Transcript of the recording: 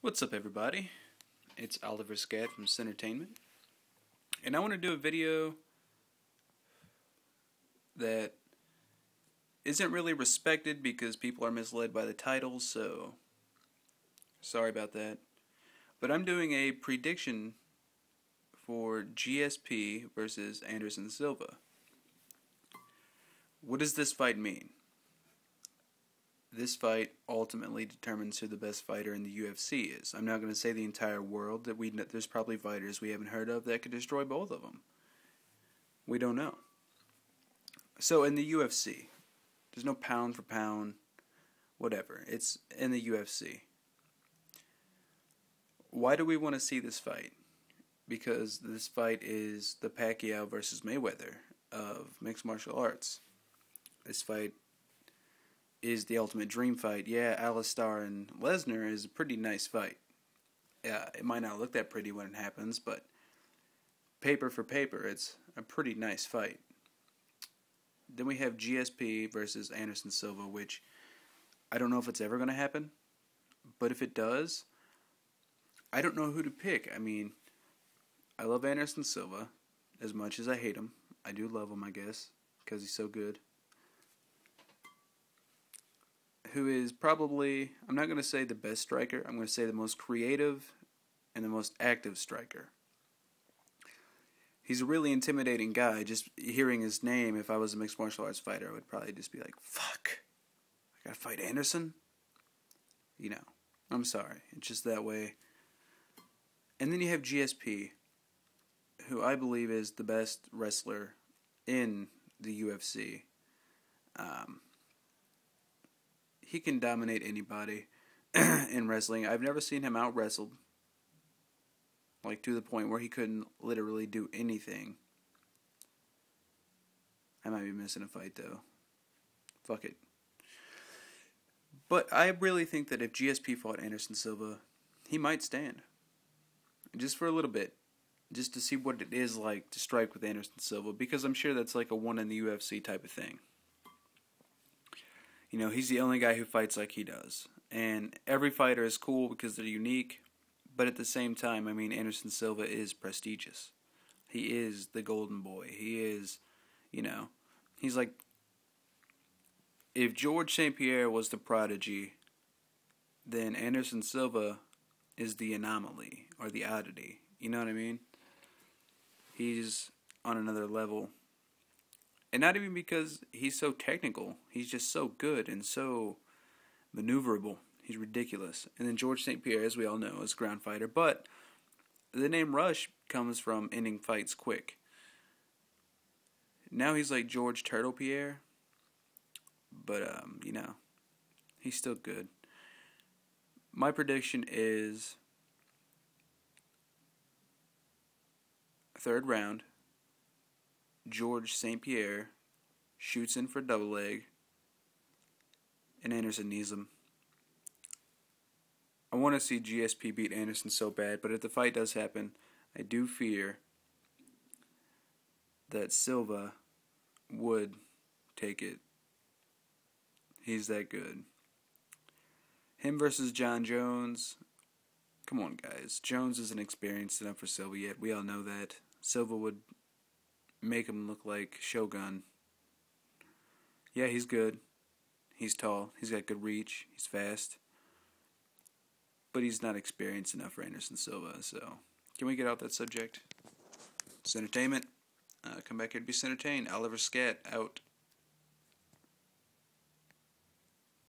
What's up, everybody? It's Oliver Scat from Centertainment, and I want to do a video that isn't really respected because people are misled by the title, so sorry about that. But I'm doing a prediction for GSP versus Anderson Silva. What does this fight mean? This fight ultimately determines who the best fighter in the UFC is. I'm not going to say the entire world. There's probably fighters we haven't heard of that could destroy both of them. We don't know. So in the UFC, there's no pound for pound, whatever. It's in the UFC. Why do we want to see this fight? Because this fight is the Pacquiao versus Mayweather of mixed martial arts. This fight is the ultimate dream fight. Yeah, Alistar and Lesnar is a pretty nice fight. Yeah, it might not look that pretty when it happens, but paper for paper, it's a pretty nice fight. Then we have GSP versus Anderson Silva, which I don't know if it's ever going to happen, but if it does, I don't know who to pick. I mean, I love Anderson Silva as much as I hate him. I do love him, I guess, because he's so good. Who is probably, I'm not going to say the best striker, I'm going to say the most creative and the most active striker. He's a really intimidating guy. Just hearing his name, if I was a mixed martial arts fighter, I would probably just be like, fuck, I gotta fight Anderson? You know, I'm sorry, it's just that way. And then you have GSP, who I believe is the best wrestler in the UFC. He can dominate anybody in wrestling. I've never seen him out-wrestled, like to the point where he couldn't literally do anything. I might be missing a fight, though. Fuck it. But I really think that if GSP fought Anderson Silva, he might stand. Just for a little bit. Just to see what it is like to strike with Anderson Silva, because I'm sure that's like a one in the UFC type of thing. You know, he's the only guy who fights like he does. And every fighter is cool because they're unique. But at the same time, I mean, Anderson Silva is prestigious. He is the golden boy. He is, you know, he's like, if George St. Pierre was the prodigy, then Anderson Silva is the anomaly or the oddity. You know what I mean? He's on another level. And not even because he's so technical. He's just so good and so maneuverable. He's ridiculous. And then George St. Pierre, as we all know, is a ground fighter. But the name Rush comes from ending fights quick. Now he's like George Turtle Pierre. But, you know, he's still good. My prediction is third round. George St. Pierre shoots in for double leg, and Anderson knees him. I want to see GSP beat Anderson so bad, but if the fight does happen, I do fear that Silva would take it. He's that good. Him versus John Jones. Come on, guys. Jones isn't experienced enough for Silva yet. We all know that. Silva would make him look like Shogun. Yeah, he's good. He's tall. He's got good reach. He's fast. But he's not experienced enough for Anderson Silva, so can we get out that subject? It's entertainment. Come back here to be entertained. Oliver Scat, out.